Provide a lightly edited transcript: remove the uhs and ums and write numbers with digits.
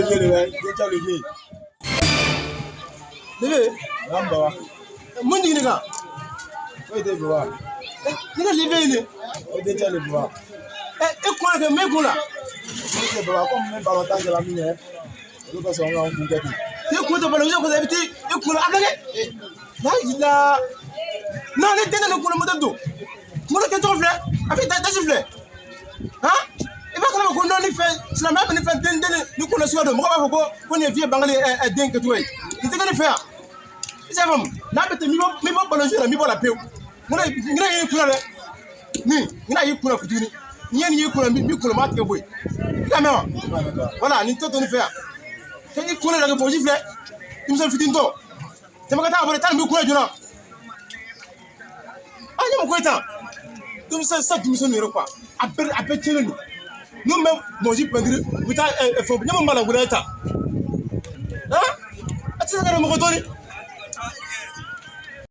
le vieux. Lebe. Namba. Mun di nga. O de boa. Ni ga lebe ni. O de tele boa. E ko na me ko la. O de boa comme me ba ta la mine. O ko so nga on ku gati. E ko de balo ko de biti e ko la abage. La ila. Na le tena no ko mo do. Mo le ke to fle. Abi ta fle. Hein? E ba ko na ko no ni fe. Sina ma ni fe den ni ko na so do. Mo ba ko ni vie bangali e den ke to yi. Ni te ni fe. C'est bon. N'a pas été mis balancé la mi la paix. Mon a eu couleur. Ni, il a eu couleur pour dire. Il y a eu couleur, mi couleur mat que boy. Voilà, ni tout on fait. C'est une couleur de positif là. Il me semble fitin to. C'est pas que t'as mi couleur jona. Ah, il me couleur. Tu me sais ça tu me sonnes quoi. Après tirer nous. Nous même manger pendri. Vous t'as faut bien mal à vous là. Hein? Est-ce que vous avez mon